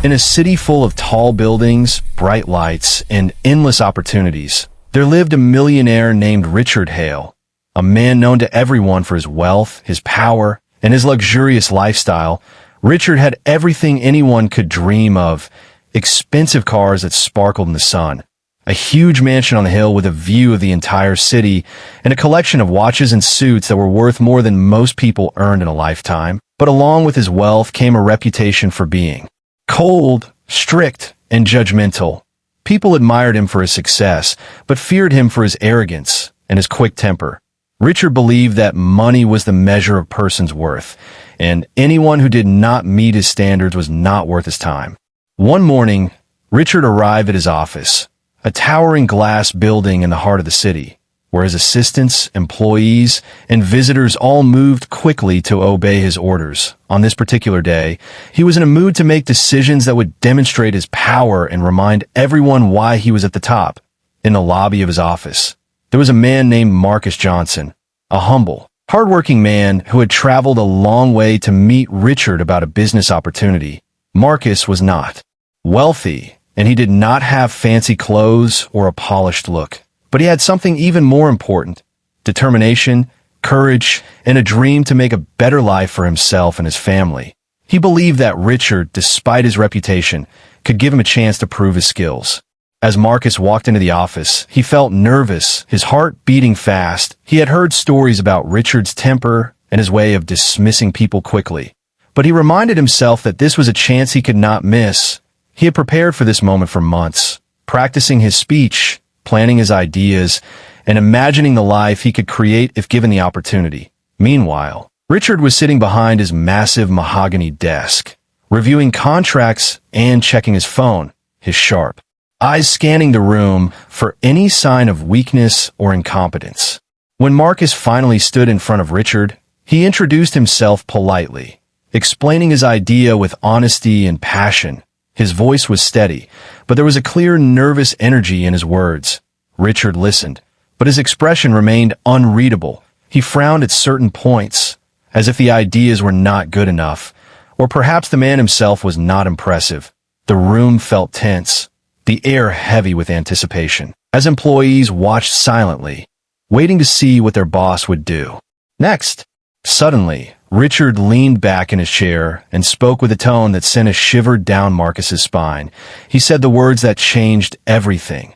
In a city full of tall buildings, bright lights, and endless opportunities, there lived a millionaire named Richard Hale, a man known to everyone for his wealth, his power, and his luxurious lifestyle. Richard had everything anyone could dream of: expensive cars that sparkled in the sun, a huge mansion on the hill with a view of the entire city, and a collection of watches and suits that were worth more than most people earned in a lifetime. But along with his wealth came a reputation for being cold, strict, and judgmental. People admired him for his success, but feared him for his arrogance and his quick temper. Richard believed that money was the measure of a person's worth, and anyone who did not meet his standards was not worth his time. One morning, Richard arrived at his office, a towering glass building in the heart of the city, where his assistants, employees, and visitors all moved quickly to obey his orders. On this particular day, he was in a mood to make decisions that would demonstrate his power and remind everyone why he was at the top. In the lobby of his office, there was a man named Marcus Johnson, a humble, hardworking man who had traveled a long way to meet Richard about a business opportunity. Marcus was not wealthy, and he did not have fancy clothes or a polished look. But he had something even more important: determination, courage, and a dream to make a better life for himself and his family. He believed that Richard, despite his reputation, could give him a chance to prove his skills. As Marcus walked into the office, he felt nervous, his heart beating fast. He had heard stories about Richard's temper and his way of dismissing people quickly. But he reminded himself that this was a chance he could not miss. He had prepared for this moment for months, practicing his speech, planning his ideas, and imagining the life he could create if given the opportunity. Meanwhile, Richard was sitting behind his massive mahogany desk, reviewing contracts and checking his phone, his sharp eyes scanning the room for any sign of weakness or incompetence. When Marcus finally stood in front of Richard, he introduced himself politely, explaining his idea with honesty and passion. His voice was steady, but there was a clear, nervous energy in his words. Richard listened, but his expression remained unreadable. He frowned at certain points, as if the ideas were not good enough, or perhaps the man himself was not impressive. The room felt tense, the air heavy with anticipation, as employees watched silently, waiting to see what their boss would do next. Suddenly, Richard leaned back in his chair and spoke with a tone that sent a shiver down Marcus's spine. He said the words that changed everything.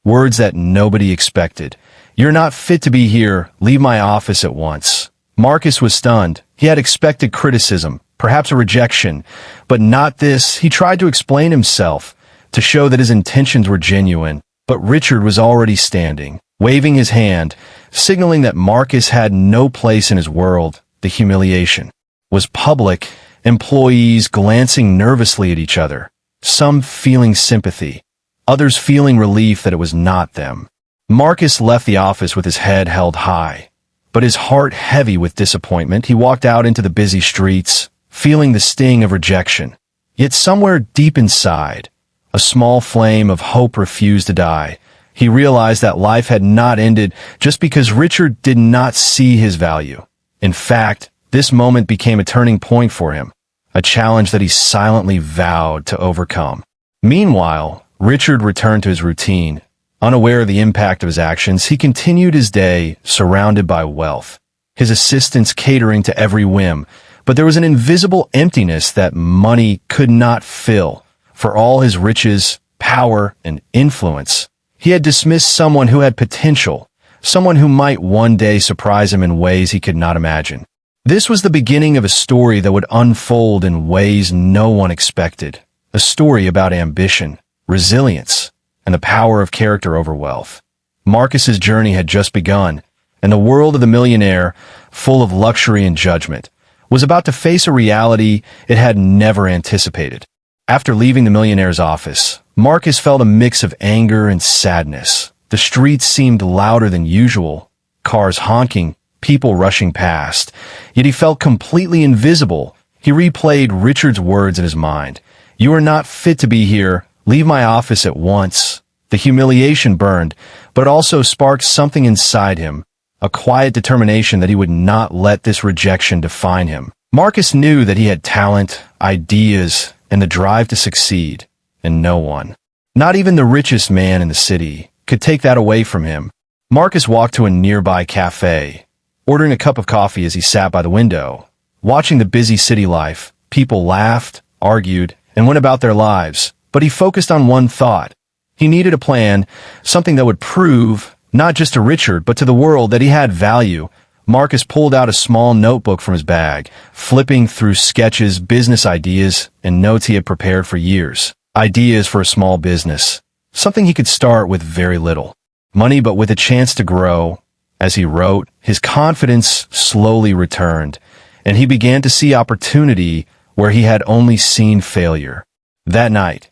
Words that nobody expected. "You're not fit to be here. Leave my office at once." Marcus was stunned. He had expected criticism, perhaps a rejection, but not this. He tried to explain himself, to show that his intentions were genuine, but Richard was already standing, waving his hand, signaling that Marcus had no place in his world. The humiliation was public, employees glancing nervously at each other, some feeling sympathy, others feeling relief that it was not them. Marcus left the office with his head held high, but his heart heavy with disappointment. He walked out into the busy streets, feeling the sting of rejection. Yet somewhere deep inside, a small flame of hope refused to die. He realized that life had not ended just because Richard did not see his value. In fact, this moment became a turning point for him, a challenge that he silently vowed to overcome. Meanwhile, Richard returned to his routine. Unaware of the impact of his actions, he continued his day surrounded by wealth, his assistants catering to every whim. But there was an invisible emptiness that money could not fill. For all his riches, power, and influence, he had dismissed someone who had potential, someone who might one day surprise him in ways he could not imagine. This was the beginning of a story that would unfold in ways no one expected. A story about ambition, resilience, and the power of character over wealth. Marcus's journey had just begun, and the world of the millionaire, full of luxury and judgment, was about to face a reality it had never anticipated. After leaving the millionaire's office, Marcus felt a mix of anger and sadness. The streets seemed louder than usual, cars honking, people rushing past, yet he felt completely invisible. He replayed Richard's words in his mind. "You are not fit to be here. Leave my office at once." The humiliation burned, but also sparked something inside him, a quiet determination that he would not let this rejection define him. Marcus knew that he had talent, ideas, and the drive to succeed, and no one, not even the richest man in the city, could take that away from him. Marcus walked to a nearby cafe, ordering a cup of coffee as he sat by the window. Watching the busy city life, people laughed, argued, and went about their lives, but he focused on one thought. He needed a plan, something that would prove, not just to Richard, but to the world, that he had value. Marcus pulled out a small notebook from his bag, flipping through sketches, business ideas, and notes he had prepared for years. Ideas for a small business. Something he could start with very little money, but with a chance to grow. As he wrote, his confidence slowly returned, and he began to see opportunity where he had only seen failure. That night,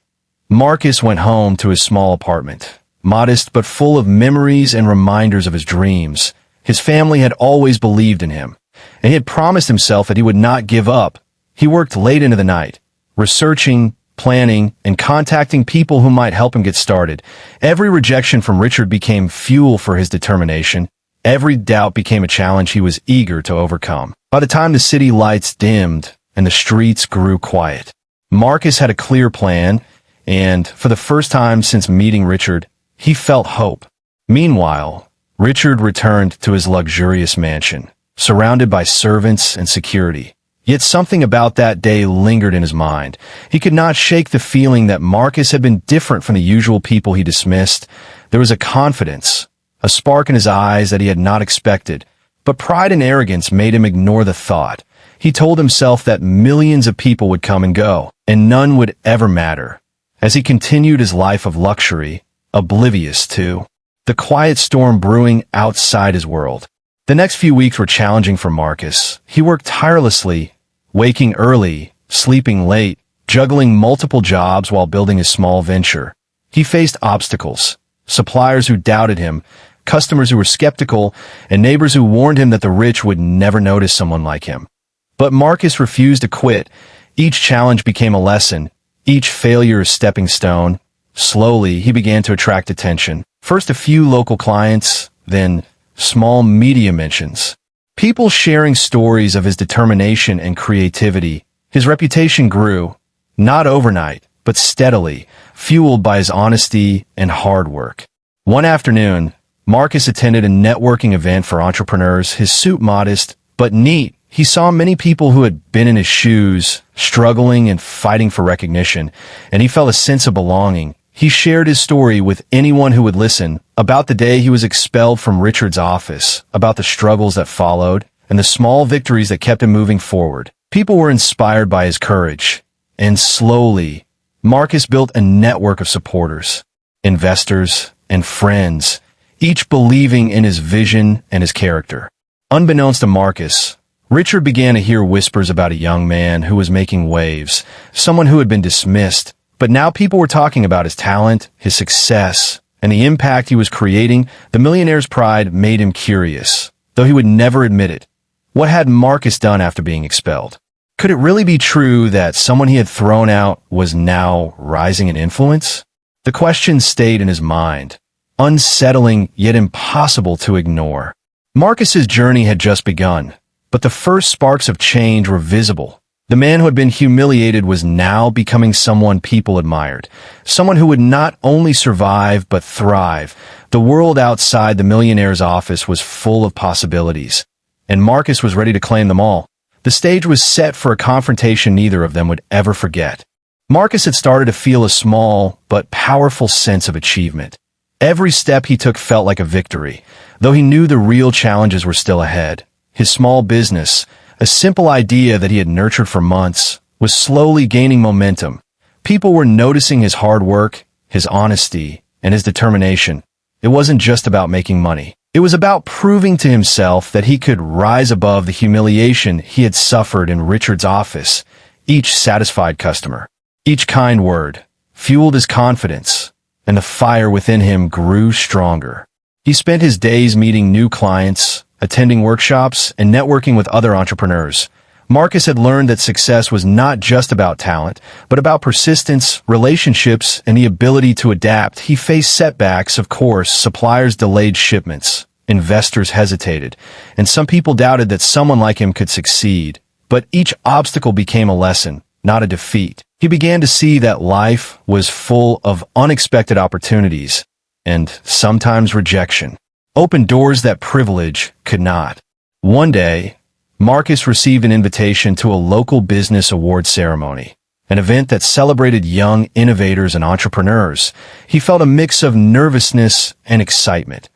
Marcus went home to his small apartment, modest but full of memories and reminders of his dreams. His family had always believed in him, and he had promised himself that he would not give up. He worked late into the night, researching, planning, and contacting people who might help him get started. Every rejection from Richard became fuel for his determination. Every doubt became a challenge he was eager to overcome. By the time the city lights dimmed and the streets grew quiet, Marcus had a clear plan, and for the first time since meeting Richard, he felt hope. Meanwhile, Richard returned to his luxurious mansion, surrounded by servants and security. Yet something about that day lingered in his mind. He could not shake the feeling that Marcus had been different from the usual people he dismissed. There was a confidence, a spark in his eyes that he had not expected, but pride and arrogance made him ignore the thought. He told himself that millions of people would come and go, and none would ever matter. As he continued his life of luxury, oblivious to the quiet storm brewing outside his world. The next few weeks were challenging for Marcus. He worked tirelessly, waking early, sleeping late, juggling multiple jobs while building his small venture. He faced obstacles, suppliers who doubted him, customers who were skeptical, and neighbors who warned him that the rich would never notice someone like him. But Marcus refused to quit. Each challenge became a lesson, each failure a stepping stone. Slowly, he began to attract attention. First a few local clients, then small media mentions. People sharing stories of his determination and creativity. His reputation grew, not overnight, but steadily, fueled by his honesty and hard work. One afternoon, Marcus attended a networking event for entrepreneurs, his suit modest but neat. He saw many people who had been in his shoes, struggling and fighting for recognition, and he felt a sense of belonging. He shared his story with anyone who would listen, about the day he was expelled from Richard's office, about the struggles that followed, and the small victories that kept him moving forward. People were inspired by his courage, and slowly, Marcus built a network of supporters, investors, and friends, each believing in his vision and his character. Unbeknownst to Marcus, Richard began to hear whispers about a young man who was making waves, someone who had been dismissed, but now people were talking about his talent, his success, and the impact he was creating. The millionaire's pride made him curious, though he would never admit it. What had Marcus done after being expelled? Could it really be true that someone he had thrown out was now rising in influence? The question stayed in his mind, unsettling yet impossible to ignore. Marcus's journey had just begun, but the first sparks of change were visible. The man who had been humiliated was now becoming someone people admired, someone who would not only survive but thrive. The world outside the millionaire's office was full of possibilities, and Marcus was ready to claim them all. The stage was set for a confrontation neither of them would ever forget. Marcus had started to feel a small but powerful sense of achievement. Every step he took felt like a victory, though he knew the real challenges were still ahead. His small business, a simple idea that he had nurtured for months, was slowly gaining momentum. People were noticing his hard work, his honesty, and his determination. It wasn't just about making money. It was about proving to himself that he could rise above the humiliation he had suffered in Richard's office. Each satisfied customer, each kind word, fueled his confidence, and the fire within him grew stronger. He spent his days meeting new clients, attending workshops, and networking with other entrepreneurs. Marcus had learned that success was not just about talent, but about persistence, relationships, and the ability to adapt. He faced setbacks, of course. Suppliers delayed shipments, investors hesitated, and some people doubted that someone like him could succeed. But each obstacle became a lesson, not a defeat. He began to see that life was full of unexpected opportunities and sometimes rejection. Opened doors that privilege could not. One day, Marcus received an invitation to a local business award ceremony, an event that celebrated young innovators and entrepreneurs. He felt a mix of nervousness and excitement,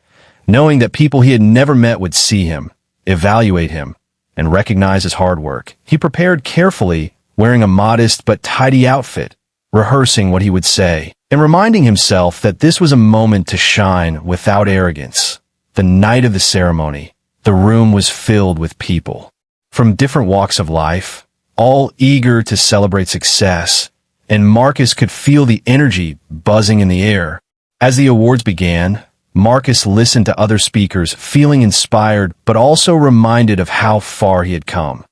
knowing that people he had never met would see him, evaluate him, and recognize his hard work. He prepared carefully, wearing a modest but tidy outfit, rehearsing what he would say, and reminding himself that this was a moment to shine without arrogance. The night of the ceremony, the room was filled with people from different walks of life, all eager to celebrate success, and Marcus could feel the energy buzzing in the air. As the awards began, Marcus listened to other speakers, feeling inspired but also reminded of how far he had come.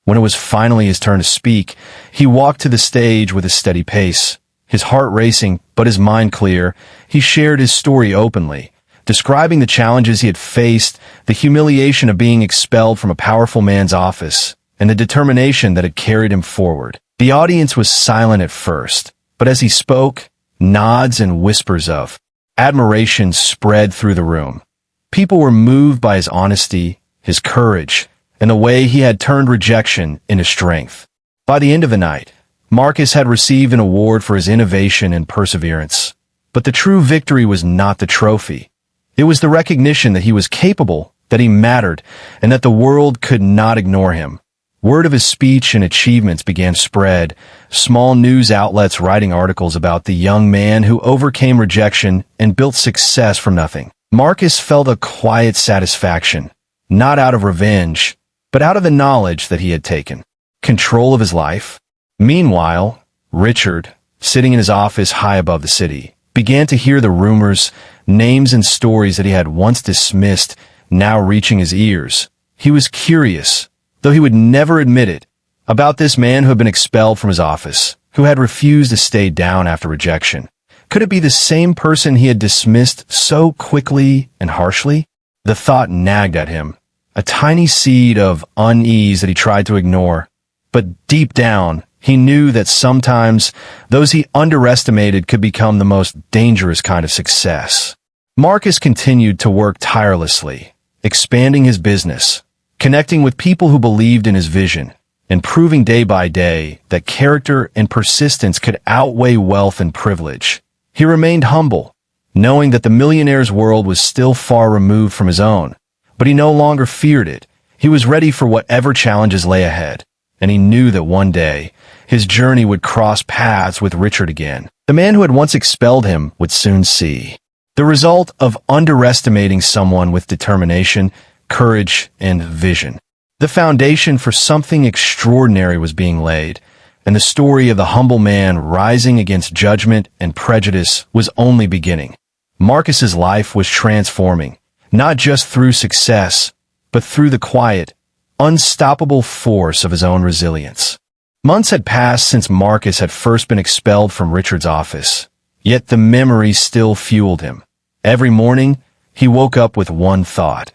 When it was finally his turn to speak, he walked to the stage with a steady pace. His heart racing, but his mind clear, he shared his story openly, describing the challenges he had faced, the humiliation of being expelled from a powerful man's office, and the determination that had carried him forward. The audience was silent at first, but as he spoke, nods and whispers of admiration spread through the room. People were moved by his honesty, his courage, and the way he had turned rejection into strength. By the end of the night, Marcus had received an award for his innovation and perseverance. But the true victory was not the trophy. It was the recognition that he was capable, that he mattered, and that the world could not ignore him. Word of his speech and achievements began to spread, small news outlets writing articles about the young man who overcame rejection and built success from nothing. Marcus felt a quiet satisfaction, not out of revenge, but out of the knowledge that he had taken control of his life. Meanwhile, Richard, sitting in his office high above the city, began to hear the rumors, names and stories that he had once dismissed, now reaching his ears. He was curious, though he would never admit it, about this man who had been expelled from his office, who had refused to stay down after rejection. Could it be the same person he had dismissed so quickly and harshly? The thought nagged at him, a tiny seed of unease that he tried to ignore. But deep down, he knew that sometimes those he underestimated could become the most dangerous kind of success. Marcus continued to work tirelessly, expanding his business, connecting with people who believed in his vision, and proving day by day that character and persistence could outweigh wealth and privilege. He remained humble, knowing that the millionaire's world was still far removed from his own, but he no longer feared it. He was ready for whatever challenges lay ahead, and he knew that one day his journey would cross paths with Richard again. The man who had once expelled him would soon see the result of underestimating someone with determination, courage, and vision. The foundation for something extraordinary was being laid, and the story of the humble man rising against judgment and prejudice was only beginning. Marcus's life was transforming, not just through success, but through the quiet, unstoppable force of his own resilience. Months had passed since Marcus had first been expelled from Richard's office, yet the memory still fueled him. Every morning, he woke up with one thought: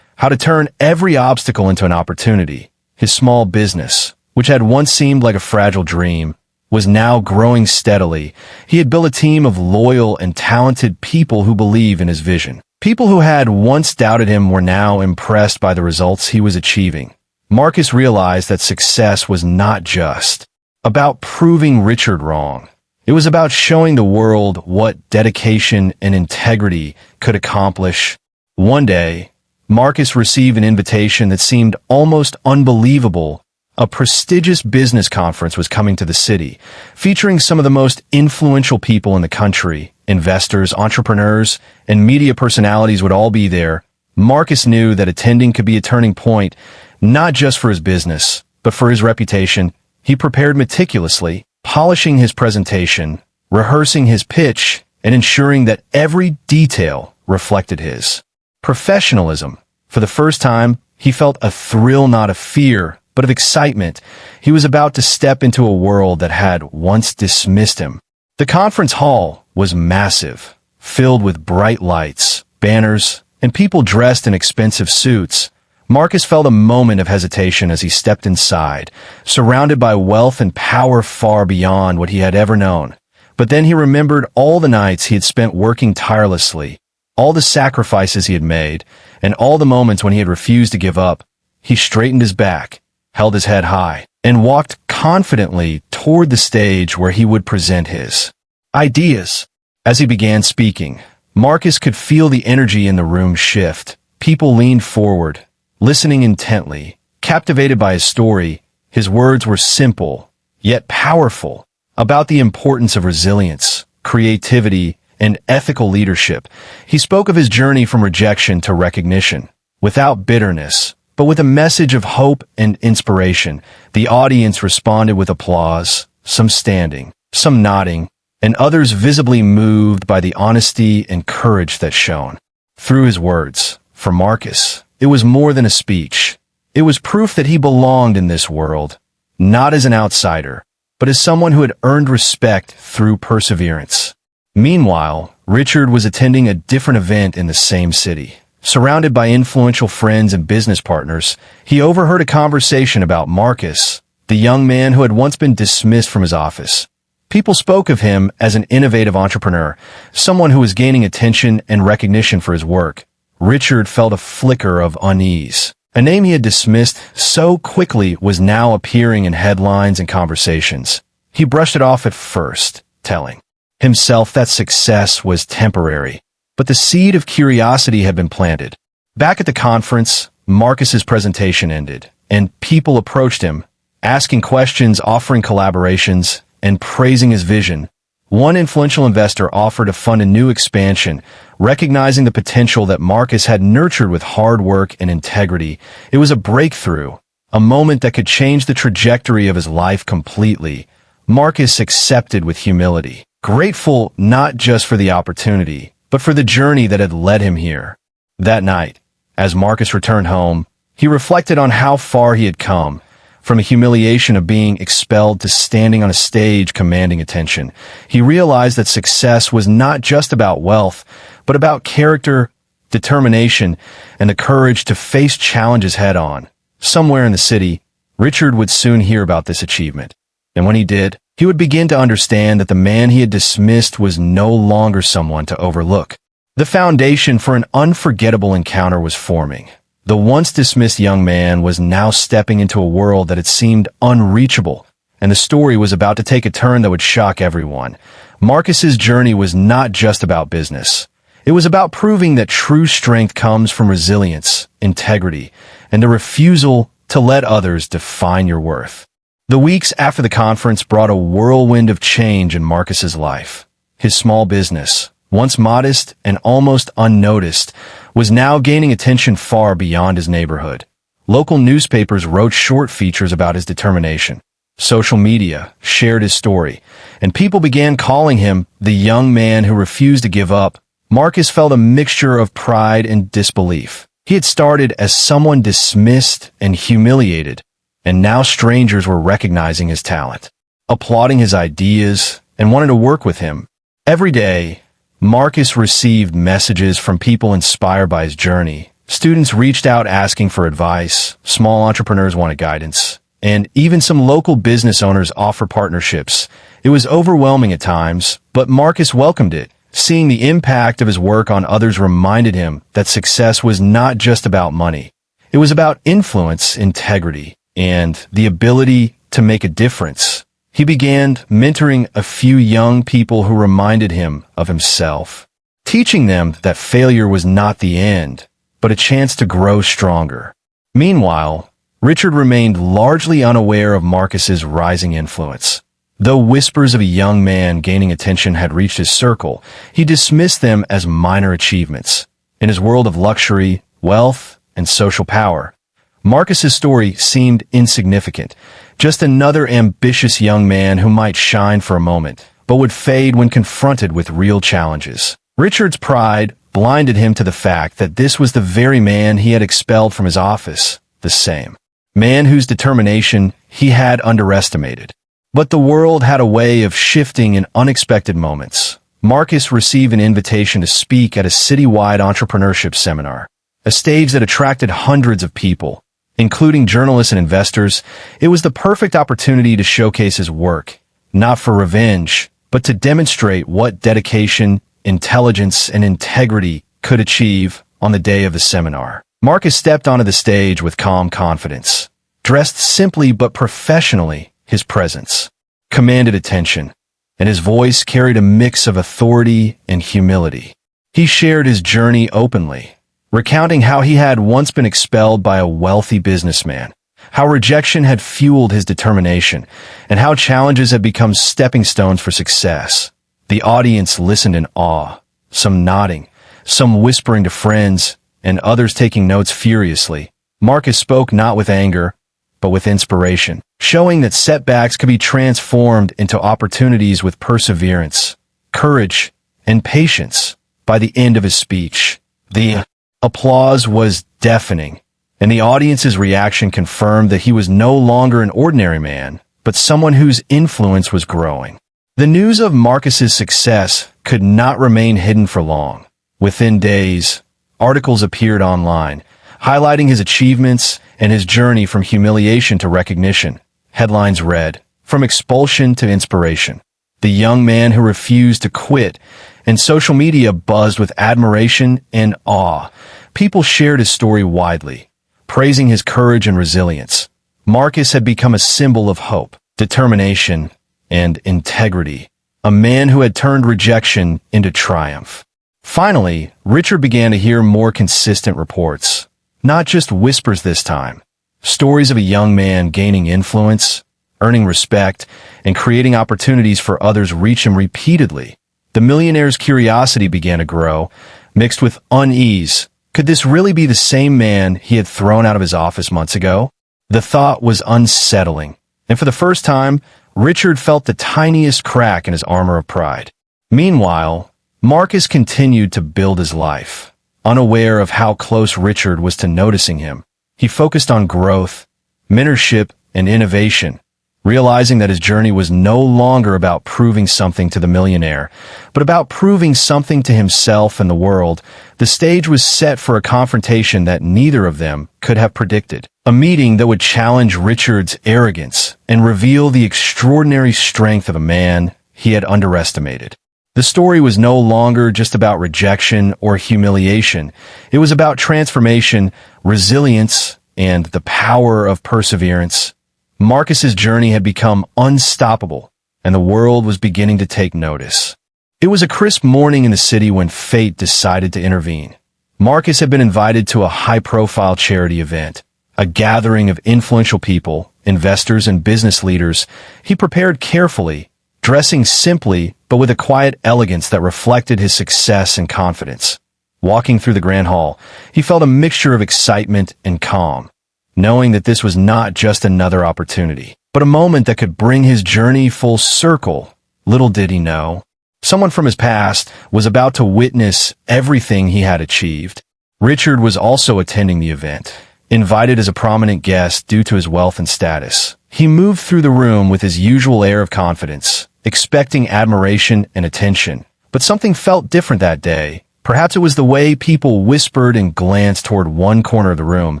how to turn every obstacle into an opportunity. His small business, which had once seemed like a fragile dream, was now growing steadily. He had built a team of loyal and talented people who believed in his vision. People who had once doubted him were now impressed by the results he was achieving. Marcus realized that success was not just about proving Richard wrong. It was about showing the world what dedication and integrity could accomplish. One day, Marcus received an invitation that seemed almost unbelievable. A prestigious business conference was coming to the city, featuring some of the most influential people in the country. Investors, entrepreneurs, and media personalities would all be there. Marcus knew that attending could be a turning point, not just for his business, but for his reputation. He prepared meticulously, polishing his presentation, rehearsing his pitch, and ensuring that every detail reflected his professionalism. For the first time, he felt a thrill not of fear, but of excitement. He was about to step into a world that had once dismissed him. The conference hall was massive, filled with bright lights, banners, and people dressed in expensive suits. Marcus felt a moment of hesitation as he stepped inside, surrounded by wealth and power far beyond what he had ever known. But then he remembered all the nights he had spent working tirelessly, all the sacrifices he had made, and all the moments when he had refused to give up. He straightened his back, held his head high, and walked confidently toward the stage where he would present his ideas. As he began speaking, Marcus could feel the energy in the room shift. People leaned forward, listening intently, captivated by his story. His words were simple, yet powerful, about the importance of resilience, creativity, and ethical leadership. He spoke of his journey from rejection to recognition, without bitterness, but with a message of hope and inspiration. The audience responded with applause, some standing, some nodding, and others visibly moved by the honesty and courage that shone through his words. For Marcus, it was more than a speech. It was proof that he belonged in this world, not as an outsider, but as someone who had earned respect through perseverance. Meanwhile, Richard was attending a different event in the same city. Surrounded by influential friends and business partners, he overheard a conversation about Marcus, the young man who had once been dismissed from his office. People spoke of him as an innovative entrepreneur, someone who was gaining attention and recognition for his work. Richard felt a flicker of unease. A name he had dismissed so quickly was now appearing in headlines and conversations. He brushed it off at first, telling himself that success was temporary. But the seed of curiosity had been planted. Back at the conference, Marcus's presentation ended, and people approached him, asking questions, offering collaborations, and praising his vision. One influential investor offered to fund a new expansion, recognizing the potential that Marcus had nurtured with hard work and integrity. It was a breakthrough, a moment that could change the trajectory of his life completely. Marcus accepted with humility, grateful not just for the opportunity, but for the journey that had led him here. That night, as Marcus returned home, he reflected on how far he had come, from a humiliation of being expelled to standing on a stage commanding attention. He realized that success was not just about wealth, but about character, determination, and the courage to face challenges head-on. Somewhere in the city, Richard would soon hear about this achievement. And when he did, he would begin to understand that the man he had dismissed was no longer someone to overlook. The foundation for an unforgettable encounter was forming. The once dismissed young man was now stepping into a world that had seemed unreachable, and the story was about to take a turn that would shock everyone. Marcus's journey was not just about business. It was about proving that true strength comes from resilience, integrity, and the refusal to let others define your worth. The weeks after the conference brought a whirlwind of change in Marcus's life. His small business, once modest and almost unnoticed, was now gaining attention far beyond his neighborhood. Local newspapers wrote short features about his determination. Social media shared his story, and people began calling him the young man who refused to give up. Marcus felt a mixture of pride and disbelief. He had started as someone dismissed and humiliated, and now strangers were recognizing his talent, applauding his ideas, and wanting to work with him. Every day, Marcus received messages from people inspired by his journey. Students reached out asking for advice, small entrepreneurs wanted guidance, and even some local business owners offered partnerships. It was overwhelming at times, but Marcus welcomed it. Seeing the impact of his work on others reminded him that success was not just about money. It was about influence, integrity, and the ability to make a difference. He began mentoring a few young people who reminded him of himself, teaching them that failure was not the end, but a chance to grow stronger. Meanwhile, Richard remained largely unaware of Marcus's rising influence. Though whispers of a young man gaining attention had reached his circle, he dismissed them as minor achievements. In his world of luxury, wealth, and social power, Marcus's story seemed insignificant, just another ambitious young man who might shine for a moment, but would fade when confronted with real challenges. Richard's pride blinded him to the fact that this was the very man he had expelled from his office, the same man whose determination he had underestimated. But the world had a way of shifting in unexpected moments. Marcus received an invitation to speak at a citywide entrepreneurship seminar. a stage that attracted hundreds of people, including journalists and investors. It was the perfect opportunity to showcase his work, not for revenge, but to demonstrate what dedication, intelligence, and integrity could achieve on the day of the seminar. Marcus stepped onto the stage with calm confidence. Dressed simply but professionally, his presence commanded attention, and his voice carried a mix of authority and humility. He shared his journey openly, recounting how he had once been expelled by a wealthy businessman, how rejection had fueled his determination, and how challenges had become stepping stones for success. The audience listened in awe, some nodding, some whispering to friends, and others taking notes furiously. Marcus spoke not with anger, but with inspiration, showing that setbacks could be transformed into opportunities with perseverance, courage, and patience. By the end of his speech, the applause was deafening, and the audience's reaction confirmed that he was no longer an ordinary man, but someone whose influence was growing. The news of Marcus's success could not remain hidden for long. Within days, articles appeared online, highlighting his achievements and his journey from humiliation to recognition. Headlines read, "From expulsion to inspiration." The young man who refused to quit, and social media buzzed with admiration and awe. People shared his story widely, praising his courage and resilience. Marcus had become a symbol of hope, determination, and integrity, a man who had turned rejection into triumph. Finally, Richard began to hear more consistent reports, not just whispers this time. Stories of a young man gaining influence, earning respect, and creating opportunities for others reached him repeatedly. The millionaire's curiosity began to grow, mixed with unease. Could this really be the same man he had thrown out of his office months ago? The thought was unsettling, and for the first time, Richard felt the tiniest crack in his armor of pride. Meanwhile, Marcus continued to build his life. Unaware of how close Richard was to noticing him, he focused on growth, mentorship, and innovation, realizing that his journey was no longer about proving something to the millionaire, but about proving something to himself and the world. The stage was set for a confrontation that neither of them could have predicted, a meeting that would challenge Richard's arrogance and reveal the extraordinary strength of a man he had underestimated. The story was no longer just about rejection or humiliation. It was about transformation, resilience, and the power of perseverance. Marcus's journey had become unstoppable, and the world was beginning to take notice. It was a crisp morning in the city when fate decided to intervene. Marcus had been invited to a high-profile charity event, a gathering of influential people, investors, and business leaders. He prepared carefully, dressing simply but with a quiet elegance that reflected his success and confidence. Walking through the grand hall, he felt a mixture of excitement and calm, knowing that this was not just another opportunity, but a moment that could bring his journey full circle. Little did he know, someone from his past was about to witness everything he had achieved. Richard was also attending the event, invited as a prominent guest due to his wealth and status. He moved through the room with his usual air of confidence, expecting admiration and attention. But something felt different that day. Perhaps it was the way people whispered and glanced toward one corner of the room,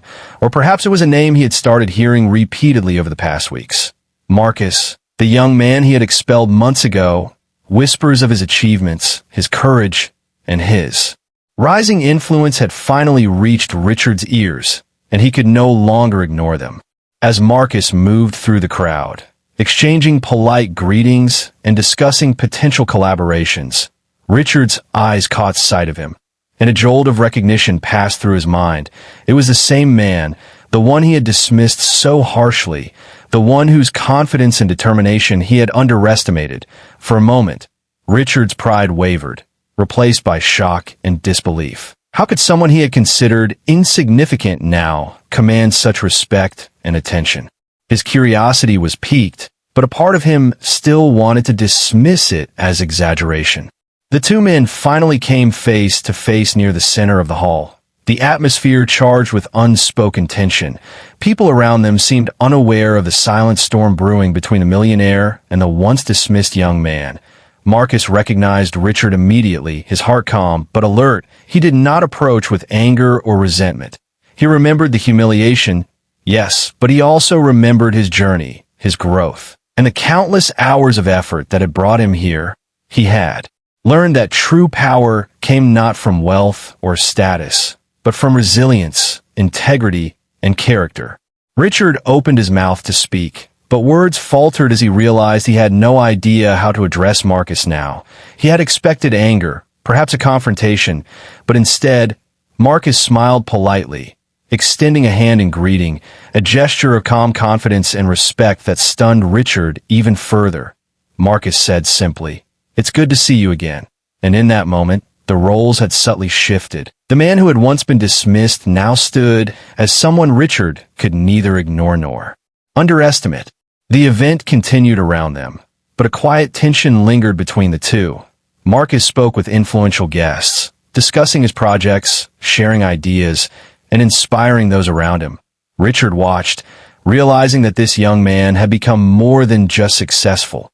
or perhaps it was a name he had started hearing repeatedly over the past weeks. Marcus, the young man he had expelled months ago, whispers of his achievements, his courage, and his rising influence had finally reached Richard's ears, and he could no longer ignore them. As Marcus moved through the crowd, exchanging polite greetings and discussing potential collaborations, Richard's eyes caught sight of him, and a jolt of recognition passed through his mind. It was the same man, the one he had dismissed so harshly, the one whose confidence and determination he had underestimated. For a moment, Richard's pride wavered, replaced by shock and disbelief. How could someone he had considered insignificant now command such respect and attention? His curiosity was piqued, but a part of him still wanted to dismiss it as exaggeration. The two men finally came face to face near the center of the hall, the atmosphere charged with unspoken tension. People around them seemed unaware of the silent storm brewing between the millionaire and the once dismissed young man. Marcus recognized Richard immediately, his heart calm but alert. He did not approach with anger or resentment. He remembered the humiliation, yes, but he also remembered his journey, his growth, and the countless hours of effort that had brought him here. He had learned that true power came not from wealth or status, but from resilience, integrity, and character. Richard opened his mouth to speak, but words faltered as he realized he had no idea how to address Marcus now. He had expected anger, perhaps a confrontation, but instead, Marcus smiled politely, extending a hand in greeting, a gesture of calm confidence and respect that stunned Richard even further. Marcus said simply, "It's good to see you again." And in that moment, the roles had subtly shifted. The man who had once been dismissed now stood as someone Richard could neither ignore nor underestimate. The event continued around them, but a quiet tension lingered between the two. Marcus spoke with influential guests, discussing his projects, sharing ideas, and inspiring those around him. Richard watched, realizing that this young man had become more than just successful.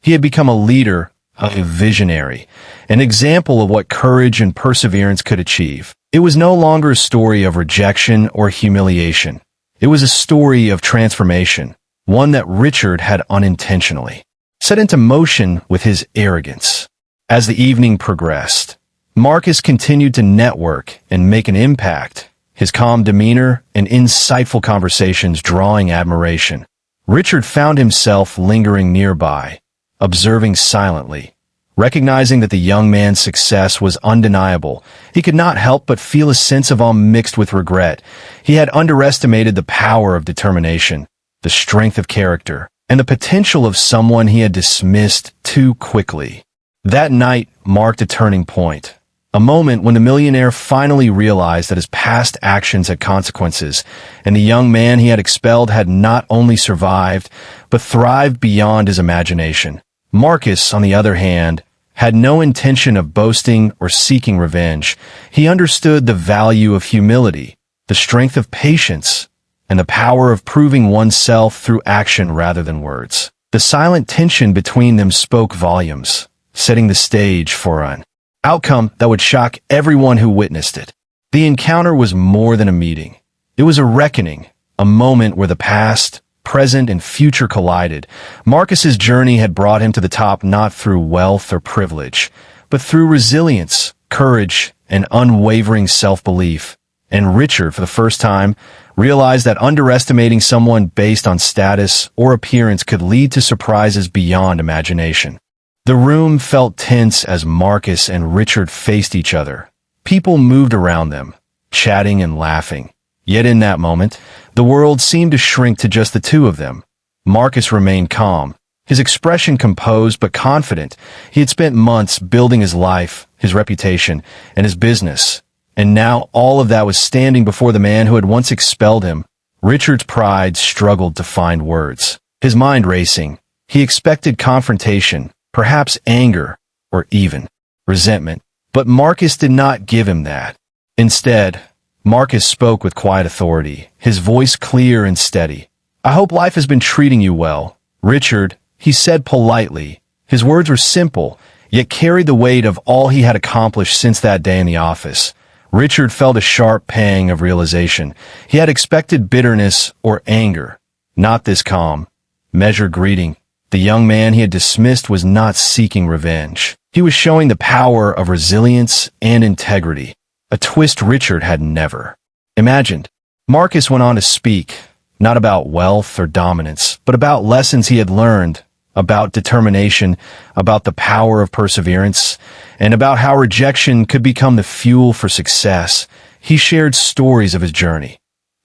He had become a leader, a visionary, an example of what courage and perseverance could achieve. It was no longer a story of rejection or humiliation. It was a story of transformation, one that Richard had unintentionally set into motion with his arrogance. As the evening progressed, Marcus continued to network and make an impact, his calm demeanor and insightful conversations drawing admiration. Richard found himself lingering nearby, observing silently. Recognizing that the young man's success was undeniable, he could not help but feel a sense of awe mixed with regret. He had underestimated the power of determination, the strength of character, and the potential of someone he had dismissed too quickly. That night marked a turning point, a moment when the millionaire finally realized that his past actions had consequences, and the young man he had expelled had not only survived, but thrived beyond his imagination. Marcus, on the other hand, had no intention of boasting or seeking revenge. He understood the value of humility, the strength of patience, and the power of proving oneself through action rather than words. The silent tension between them spoke volumes, setting the stage for an outcome that would shock everyone who witnessed it. The encounter was more than a meeting. It was a reckoning, a moment where the past, present, and future collided. Marcus's journey had brought him to the top not through wealth or privilege, but through resilience, courage, and unwavering self-belief. And Richard, for the first time, realized that underestimating someone based on status or appearance could lead to surprises beyond imagination. The room felt tense as Marcus and Richard faced each other. People moved around them, chatting and laughing. Yet in that moment, the world seemed to shrink to just the two of them. Marcus remained calm, his expression composed but confident. He had spent months building his life, his reputation, and his business, and now all of that was standing before the man who had once expelled him. Richard's pride struggled to find words, his mind racing. He expected confrontation, perhaps anger, or even resentment, but Marcus did not give him that. Instead, Marcus spoke with quiet authority, his voice clear and steady. "I hope life has been treating you well, Richard," he said politely. His words were simple, yet carried the weight of all he had accomplished since that day in the office. Richard felt a sharp pang of realization. He had expected bitterness or anger, not this calm, measured greeting. The young man he had dismissed was not seeking revenge. He was showing the power of resilience and integrity, a twist Richard had never imagined. Marcus went on to speak, not about wealth or dominance, but about lessons he had learned, about determination, about the power of perseverance, and about how rejection could become the fuel for success. He shared stories of his journey,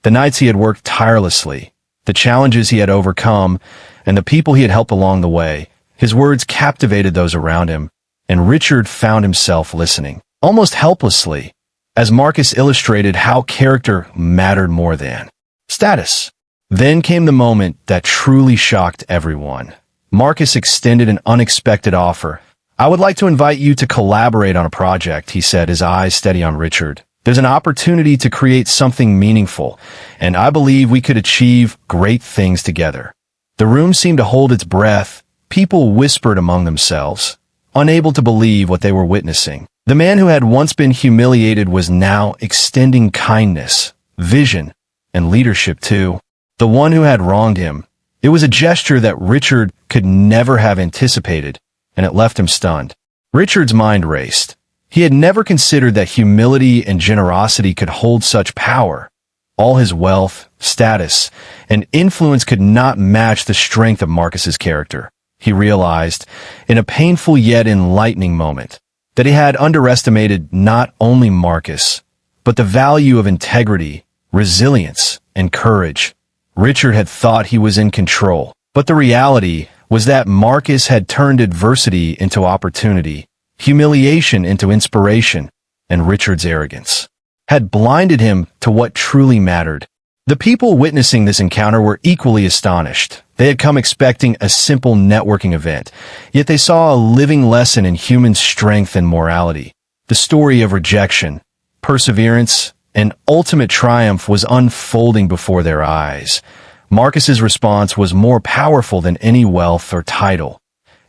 the nights he had worked tirelessly, the challenges he had overcome, and the people he had helped along the way. His words captivated those around him, and Richard found himself listening, almost helplessly, as Marcus illustrated how character mattered more than status. Then came the moment that truly shocked everyone. Marcus extended an unexpected offer. "I would like to invite you to collaborate on a project," he said, his eyes steady on Richard. "There's an opportunity to create something meaningful, and I believe we could achieve great things together." The room seemed to hold its breath. People whispered among themselves. unable to believe what they were witnessing. The man who had once been humiliated was now extending kindness, vision, and leadership to the one who had wronged him. It was a gesture that Richard could never have anticipated, and it left him stunned. Richard's mind raced. He had never considered that humility and generosity could hold such power. All his wealth, status, and influence could not match the strength of Marcus's character. He realized, in a painful yet enlightening moment, that he had underestimated not only Marcus, but the value of integrity, resilience, and courage. Richard had thought he was in control, but the reality was that Marcus had turned adversity into opportunity, humiliation into inspiration, and Richard's arrogance had blinded him to what truly mattered. The people witnessing this encounter were equally astonished. They had come expecting a simple networking event, yet they saw a living lesson in human strength and morality. The story of rejection, perseverance, and ultimate triumph was unfolding before their eyes. Marcus's response was more powerful than any wealth or title.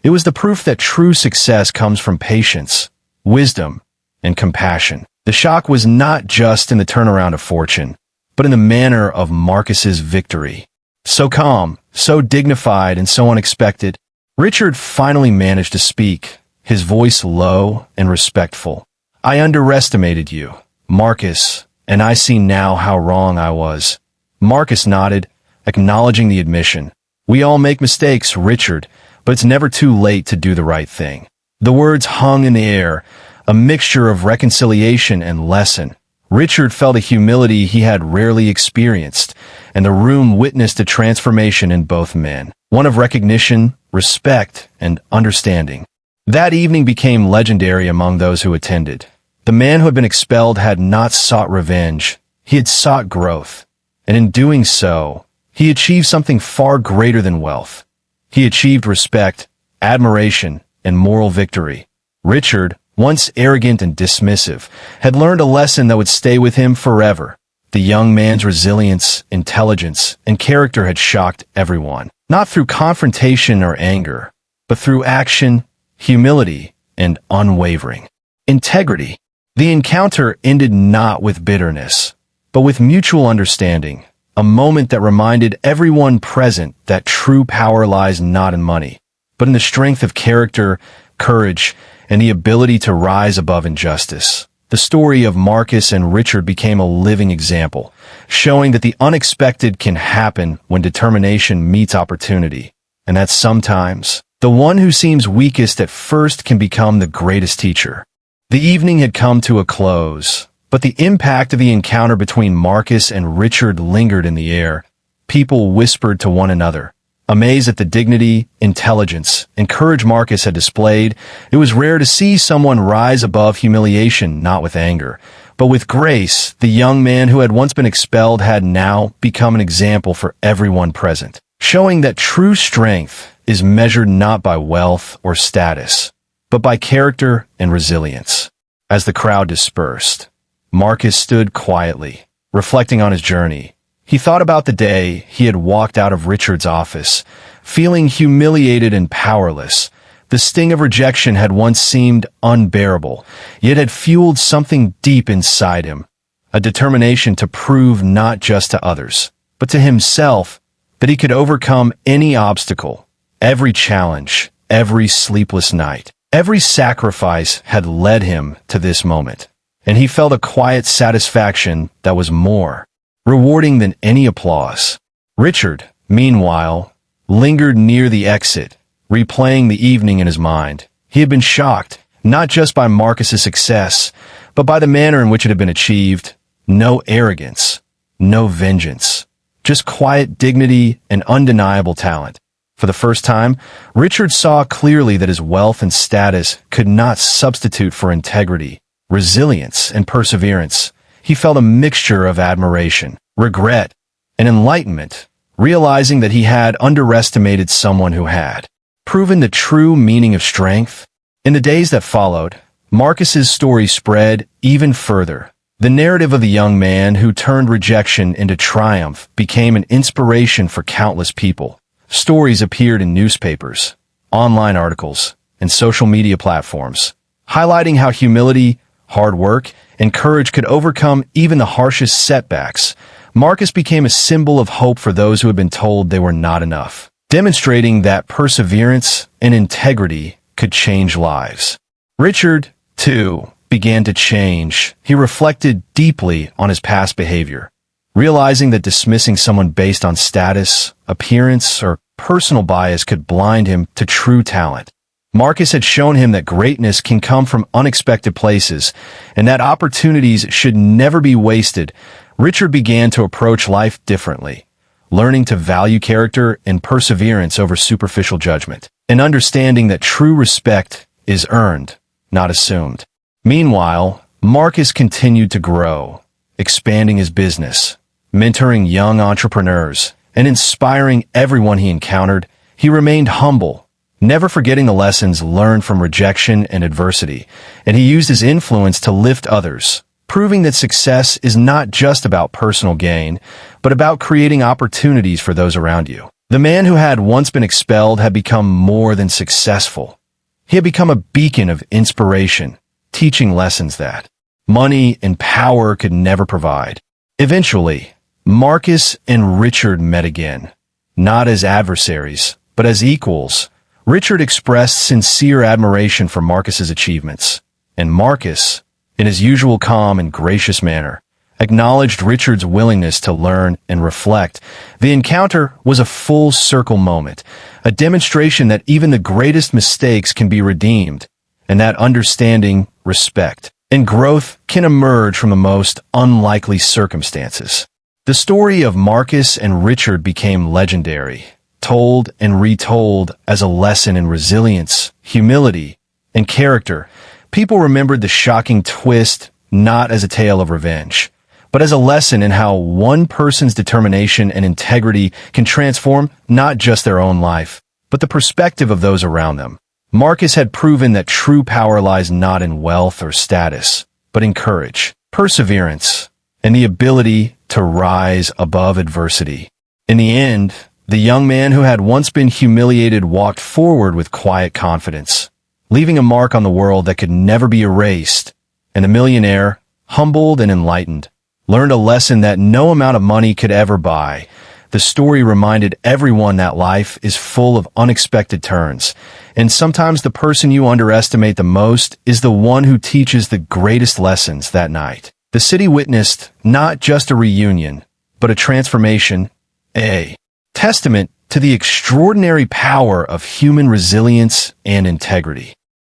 It was the proof that true success comes from patience, wisdom, and compassion. The shock was not just in the turnaround of fortune, but in the manner of Marcus's victory. So calm, so dignified, and so unexpected, Richard finally managed to speak, his voice low and respectful. "I underestimated you, Marcus, and I see now how wrong I was." Marcus nodded, acknowledging the admission. "We all make mistakes, Richard, but it's never too late to do the right thing." The words hung in the air, a mixture of reconciliation and lesson. Richard felt a humility he had rarely experienced, and the room witnessed a transformation in both men, one of recognition, respect, and understanding. That evening became legendary among those who attended. The man who had been expelled had not sought revenge, he had sought growth, and in doing so, he achieved something far greater than wealth. He achieved respect, admiration, and moral victory. Richard, once arrogant and dismissive, had learned a lesson that would stay with him forever. The young man's resilience, intelligence, and character had shocked everyone, not through confrontation or anger, but through action, humility, and unwavering integrity. The encounter ended not with bitterness, but with mutual understanding, a moment that reminded everyone present that true power lies not in money, but in the strength of character, courage, and the ability to rise above injustice. The story of Marcus and Richard became a living example, showing that the unexpected can happen when determination meets opportunity, and that sometimes the one who seems weakest at first can become the greatest teacher. The evening had come to a close, but the impact of the encounter between Marcus and Richard lingered in the air. People whispered to one another, amazed at the dignity, intelligence, and courage Marcus had displayed. It was rare to see someone rise above humiliation, not with anger, but with grace. The young man who had once been expelled had now become an example for everyone present, showing that true strength is measured not by wealth or status, but by character and resilience. As the crowd dispersed, Marcus stood quietly, reflecting on his journey. He thought about the day he had walked out of Richard's office, feeling humiliated and powerless. The sting of rejection had once seemed unbearable, yet had fueled something deep inside him, a determination to prove not just to others, but to himself, that he could overcome any obstacle, every challenge, every sleepless night. Every sacrifice had led him to this moment, and he felt a quiet satisfaction that was more rewarding than any applause. Richard, meanwhile, lingered near the exit, replaying the evening in his mind. He had been shocked, not just by Marcus's success, but by the manner in which it had been achieved. No arrogance, no vengeance, just quiet dignity and undeniable talent. For the first time, Richard saw clearly that his wealth and status could not substitute for integrity, resilience, and perseverance. He felt a mixture of admiration, regret, and enlightenment, realizing that he had underestimated someone who had proven the true meaning of strength. In the days that followed, Marcus's story spread even further. The narrative of the young man who turned rejection into triumph became an inspiration for countless people. Stories appeared in newspapers, online articles, and social media platforms, highlighting how humility, hard work, and courage could overcome even the harshest setbacks. Marcus became a symbol of hope for those who had been told they were not enough, demonstrating that perseverance and integrity could change lives. Richard, too, began to change. He reflected deeply on his past behavior, realizing that dismissing someone based on status, appearance, or personal bias could blind him to true talent. Marcus had shown him that greatness can come from unexpected places, and that opportunities should never be wasted. Richard began to approach life differently, learning to value character and perseverance over superficial judgment, and understanding that true respect is earned, not assumed. Meanwhile, Marcus continued to grow, expanding his business, mentoring young entrepreneurs, and inspiring everyone he encountered. He remained humble, never forgetting the lessons learned from rejection and adversity, and he used his influence to lift others, proving that success is not just about personal gain, but about creating opportunities for those around you. The man who had once been expelled had become more than successful. He had become a beacon of inspiration, teaching lessons that money and power could never provide. Eventually, Marcus and Richard met again, not as adversaries, but as equals. Richard expressed sincere admiration for Marcus's achievements, and Marcus, in his usual calm and gracious manner, acknowledged Richard's willingness to learn and reflect. The encounter was a full-circle moment, a demonstration that even the greatest mistakes can be redeemed, and that understanding, respect, and growth can emerge from the most unlikely circumstances. The story of Marcus and Richard became legendary, told and retold as a lesson in resilience, humility, and character. People remembered the shocking twist not as a tale of revenge, but as a lesson in how one person's determination and integrity can transform not just their own life, but the perspective of those around them. Marcus had proven that true power lies not in wealth or status, but in courage, perseverance, and the ability to rise above adversity. In the end, the young man who had once been humiliated walked forward with quiet confidence, leaving a mark on the world that could never be erased. And the millionaire, humbled and enlightened, learned a lesson that no amount of money could ever buy. The story reminded everyone that life is full of unexpected turns, and sometimes the person you underestimate the most is the one who teaches the greatest lessons that night. The city witnessed not just a reunion, but a transformation, a testament to the extraordinary power of human resilience and integrity.